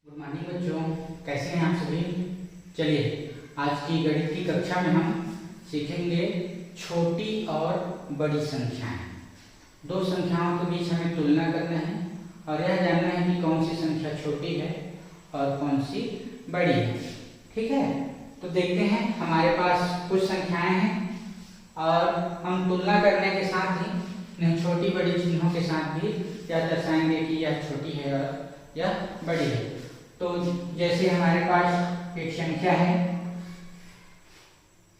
Good morning बच्चों, कैसे हैं आप सभी। चलिए आज की गणित की कक्षा में हम सीखेंगे छोटी और बड़ी संख्याएं। दो संख्याओं के बीच हमें तुलना करना है और यह जानना है कि कौन सी संख्या छोटी है और कौन सी बड़ी है। ठीक है, तो देखते हैं हमारे पास कुछ संख्याएं हैं और हम तुलना करने के साथ ही इन्हें छोटी बड़ी चिन्हों के साथ भी यह दर्शाएंगे कि यह छोटी है और यह बड़ी है। तो जैसे हमारे पास एक संख्या है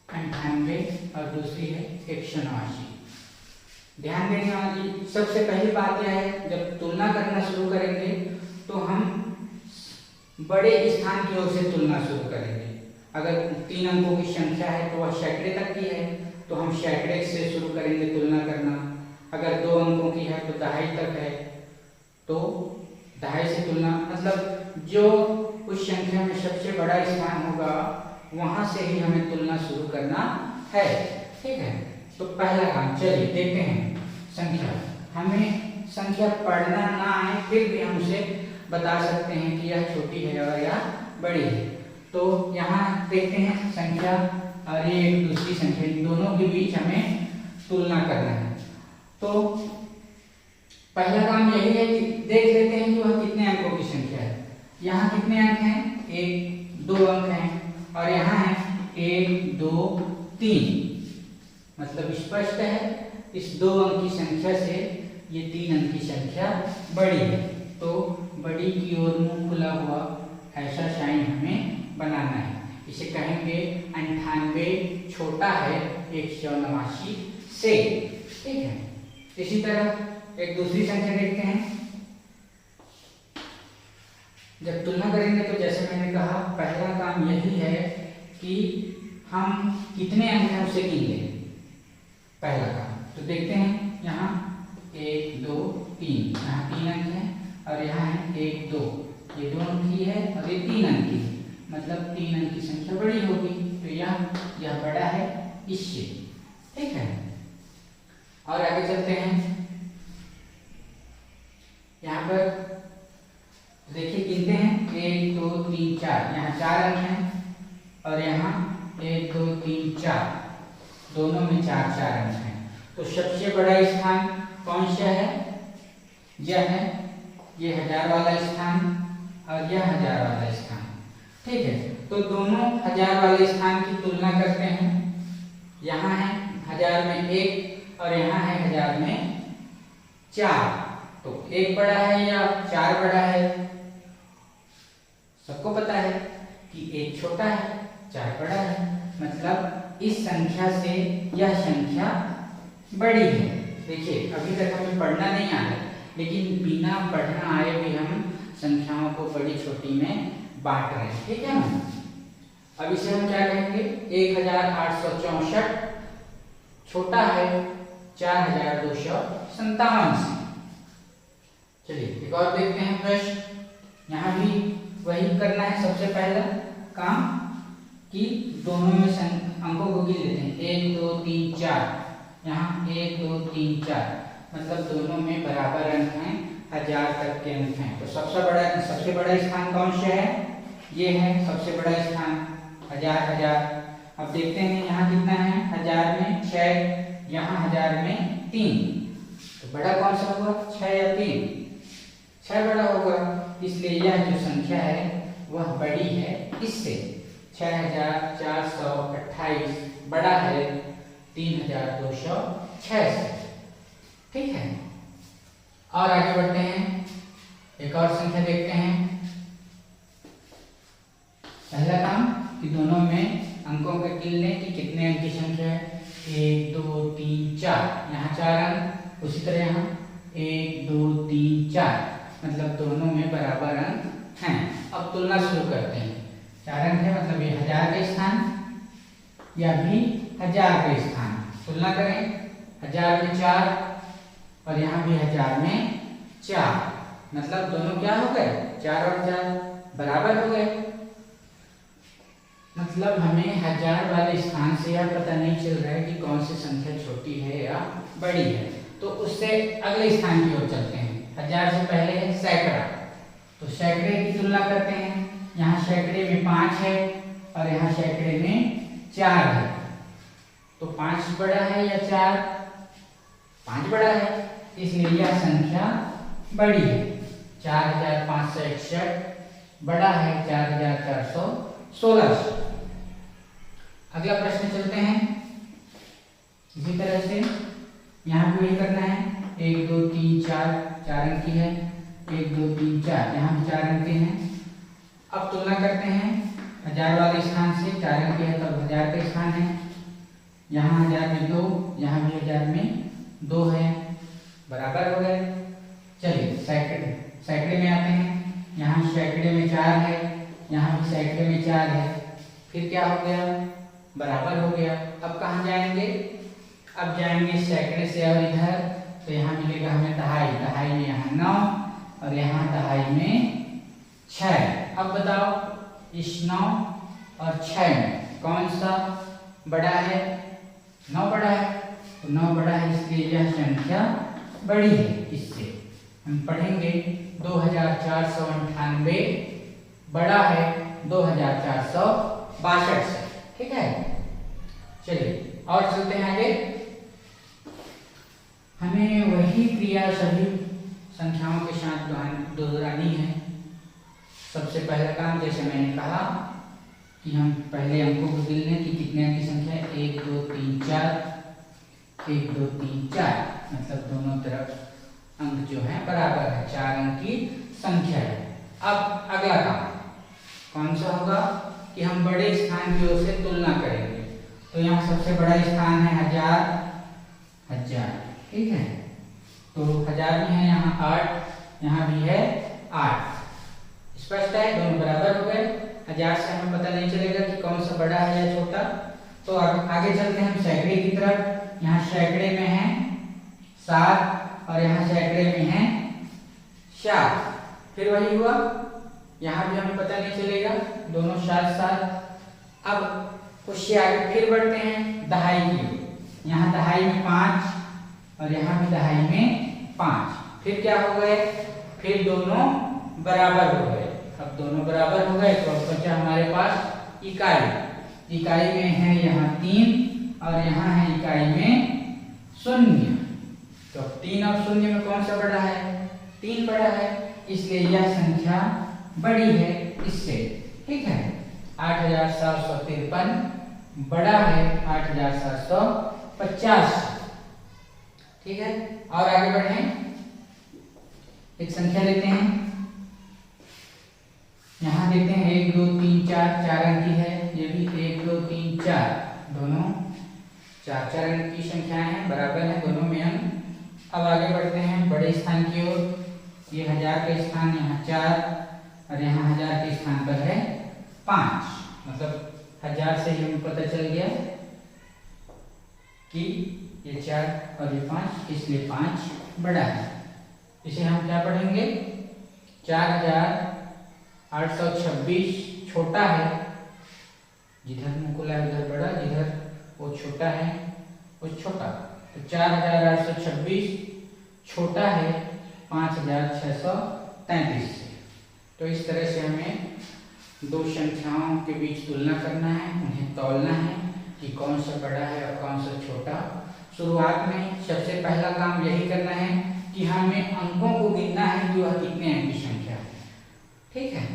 98 और दूसरी है 189। ध्यान देने वाली सबसे पहली बात यह है, जब तुलना करना शुरू करेंगे तो हम बड़े स्थान की ओर से तुलना शुरू करेंगे। अगर 3 अंकों की संख्या है तो वह सैकड़े तक की है तो हम सैकड़े से शुरू करेंगे तुलना करना। अगर 2 अंकों की है तो दहाई तक है तो दहाई से तुलना, मतलब जो उस संख्या में सबसे बड़ा स्थान होगा वहां से ही हमें तुलना शुरू करना है। ठीक है, तो पहला काम चलिए देखते हैं संख्या। हमें संख्या पढ़ना ना आए फिर भी हम उसे बता सकते हैं कि यह छोटी है और यह बड़ी है। तो यहाँ देखते हैं संख्या और ये एक दूसरी संख्या, इन दोनों के बीच हमें तुलना करना है। तो पहला काम यही है कि देख लेते हैं कि वह कितने अंकों की संख्या है। यहाँ कितने अंक हैं, 1 2 अंक हैं और यहाँ है 1 2 3, मतलब स्पष्ट है इस 2 अंक की संख्या से ये 3 अंक की संख्या बड़ी है। तो बड़ी की ओर मुंह खुला हुआ ऐसा साइन हमें बनाना है। इसे कहेंगे 98 छोटा है 189 से। ठीक है, इसी तरह एक दूसरी संख्या देखते हैं। जब तुलना करेंगे तो जैसे मैंने कहा पहला काम यही है कि हम कितने अंक हैं उसे गिन लें, पहला काम। तो देखते हैं यहाँ 1 2 3, यहाँ 3 अंक हैं और यहाँ है 1 2, ये 2 अंक की है और ये 3 अंक की, मतलब 3 अंक की संख्या बड़ी होगी। तो यह बड़ा है इससे। ठीक है, और आगे चलते हैं। यहाँ पर देखिए गिनते हैं 1 2 3 4, यहाँ 4 अंक हैं और यहाँ 1 2 3 4, दोनों में 4 4 अंक हैं। तो सबसे बड़ा स्थान कौन सा है, यह है, ये 1000 वाला स्थान और यह 1000 वाला स्थान। ठीक है, तो दोनों 1000 वाले स्थान की तुलना करते हैं। यहाँ है 1000 में 1 और यहाँ है 1000 में 4, तो 1 बड़ा है या 4 बड़ा है। सबको पता है कि 1 छोटा है 4 बड़ा है, मतलब इस संख्या से यह संख्या बड़ी है। देखिए अभी तक हमें पढ़ना नहीं आया, लेकिन बिना पढ़ना आए भी हम संख्याओं को बड़ी छोटी में बांट रहे हैं। ठीक है ना, अब इसे हम क्या कहेंगे, 1864 छोटा है 4257 से। चलिए एक और देखते हैं प्रश्न। यहाँ भी वही करना है सबसे पहला काम कि दोनों में अंकों को गिन लेते हैं। 1 2 3 4, यहाँ 1 2 3 4, मतलब दोनों में बराबर अंक हैं, 1000 तक के अंक हैं। तो सबसे बड़ा स्थान कौन सा है, ये है सबसे बड़ा स्थान 1000। अब देखते हैं यहाँ कितना है, 1000 में 6, यहाँ 1000 में 3, तो बड़ा कौन सा होगा, 6 या 3, 6 बड़ा होगा, इसलिए यह जो संख्या है वह बड़ी है इससे। 6428 बड़ा है 3206 से। ठीक है, और आगे बढ़ते हैं, एक और संख्या देखते हैं। पहला काम कि दोनों में अंकों को गिन लें कि कितने अंक की संख्या है, 1 2 3 4, यहाँ 4 अंक, उसी तरह यहाँ 1 2 3 4, मतलब दोनों में बराबर अंक हैं। अब तुलना शुरू करते हैं। 4 अंक है मतलब ये 1000 का स्थान, यह भी 1000 का स्थान। तुलना करें, 1000 में 4 और यहाँ भी 1000 में 4, मतलब दोनों क्या हो गए, 4 और 4 बराबर हो गए। मतलब हमें 1000 वाले स्थान से यह पता नहीं चल रहा है कि कौन सी संख्या छोटी है या बड़ी है। तो उससे अगले स्थान की ओर चलते हैं। 1000 से पहले है सैकड़ा, तो सैकड़े की तुलना करते हैं। यहाँ सैकड़े में 5 है और यहाँ सैकड़े में 4 है, तो 5 बड़ा है या 4? 5 बड़ा है, इसलिए यह संख्या बड़ी है। 4561 बड़ा है 4416 से। अगला प्रश्न चलते हैं। इसी तरह से यहाँ भी वही करना है। 1 2 3 4 4 अंक की है। 1 2 3 4 यहाँ भी 4 अंक के हैं। अब तुलना करते हैं हजार वाले स्थान से। 4 अंक है तब हजार का स्थान है। यहाँ हजार में 2, यहाँ भी हजार में 2 है, बराबर हो गए। चलिए सैकड़े में आते हैं। यहाँ सैकड़े में 4 है, यहाँ भी सैकड़े में 4 है, फिर क्या हो गया? बराबर हो गया। अब कहाँ जाएंगे? अब जाएंगे सैकड़े से और इधर, तो यहाँ मिलेगा हमें दहाई। दहाई में यहाँ 9 और यहाँ दहाई में 6। अब बताओ इस 9 और 6 में कौन सा बड़ा है? 9 बड़ा है, तो 9 बड़ा है, इसलिए यह संख्या बड़ी है। इससे हम पढ़ेंगे 2498 बड़ा है 2462 से। ठीक है, चलिए और चलते हैं आगे। हमें वही क्रिया सभी संख्याओं के साथ दोहरानी है। सबसे पहला काम, जैसे मैंने कहा कि हम पहले अंकों को गिन लें कि कितने अंक की संख्या है। 1 2 3 4, 1 2 3 4, मतलब दोनों तरफ अंक जो है बराबर है, 4 अंक की संख्या है। अब अगला काम कौन सा होगा कि हम बड़े स्थान की ओर से तुलना करेंगे। तो यहाँ सबसे बड़ा स्थान है 1000, ठीक है, तो 1000 भी है, यहाँ 8, यहाँ भी है 8। स्पष्ट है, दोनों बराबर हो गए। 1000 से हमें पता नहीं चलेगा कि कौन सा बड़ा है या छोटा। तो आगे चलते हैं हम सैकड़े की तरफ। यहाँ सैकड़े में है 7 और यहाँ सैकड़े में है 4। फिर वही हुआ, यहाँ भी हमें पता नहीं चलेगा, दोनों साथ साथ। अब उससे आगे फिर बढ़ते हैं दहाई की। यहाँ दहाई में 5 और यहाँ भी दहाई में 5। फिर क्या हो गए? फिर दोनों बराबर हो गए। अब दोनों बराबर हो गए तो अब बचा हमारे पास इकाई। इकाई में है यहाँ 3 और यहाँ है इकाई में 0। तो 3 और 0 में कौन सा बड़ा है? 3 बड़ा है, इसलिए यह संख्या बड़ी है इससे। ठीक है, 8753 बड़ा है 8750। ठीक है, और आगे बढ़ें। एक संख्या लेते हैं, यहाँ देखते हैं 1 2 3 4, 4 अंक की है। ये भी 1 2 3 4, दोनों 4 अंक की संख्याएं हैं, बराबर है दोनों में अंक। अब आगे बढ़ते हैं बड़े स्थान की ओर। ये 1000 का स्थान यहाँ 4 और यहाँ 1000 के स्थान पर है 5। मतलब 1000 से ही हमें पता चल गया कि ये 4 और ये 5, इसलिए 5 बड़ा है। इसे हम क्या पढ़ेंगे? 4826 छोटा है, जिधर मुकुला है उधर बड़ा, जिधर वो छोटा है वो छोटा। तो 4826 छोटा है 5633 से। तो इस तरह से हमें दो संख्याओं के बीच तुलना करना है, उन्हें तौलना है कि कौन सा बड़ा है और कौन सा छोटा। शुरुआत में सबसे पहला काम यही करना है कि हमें अंकों को गिनना है कि वह कितने अंक की संख्या है। ठीक है,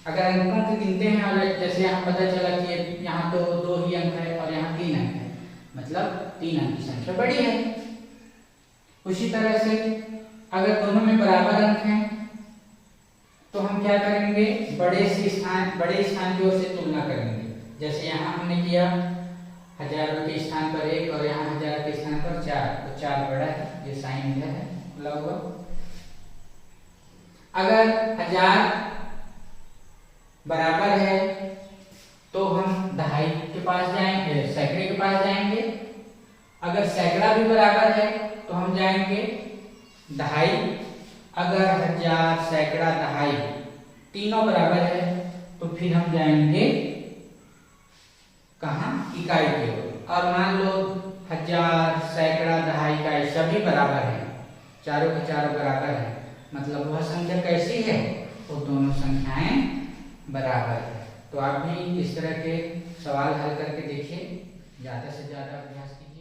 अगर अंकों को गिनते हैं और जैसे यहाँ पता चला कि यहाँ तो 2 ही अंक है और यहाँ 3 अंक है, मतलब 3 अंक की संख्या बड़ी है। उसी तरह से अगर दोनों में बराबर अंक हैं तो हम क्या करेंगे? बड़े स्थान की ओर से तुलना करेंगे। जैसे यहाँ हमने किया 1000 के स्थान पर 1 और यहाँ 1000 के स्थान पर 4, तो 4 बड़ा है, ये साइन इधर है खुला हुआ। अगर 1000 बराबर है तो हम दहाई के पास जाएंगे, सैकड़े के पास जाएंगे। अगर सैकड़ा भी बराबर है तो हम जाएंगे दहाई। अगर 1000 सैकड़ा दहाई तीनों बराबर है तो फिर हम जाएंगे कहाँ? इकाई की ओर। और मान लो 1000 सैकड़ा दहाई इकाई सभी बराबर है, चारों के चारों बराबर है, मतलब वह संख्या कैसी है? वो दोनों संख्याएं बराबर है। तो आप भी इस तरह के सवाल हल करके देखिए, ज़्यादा से ज़्यादा अभ्यास कीजिए।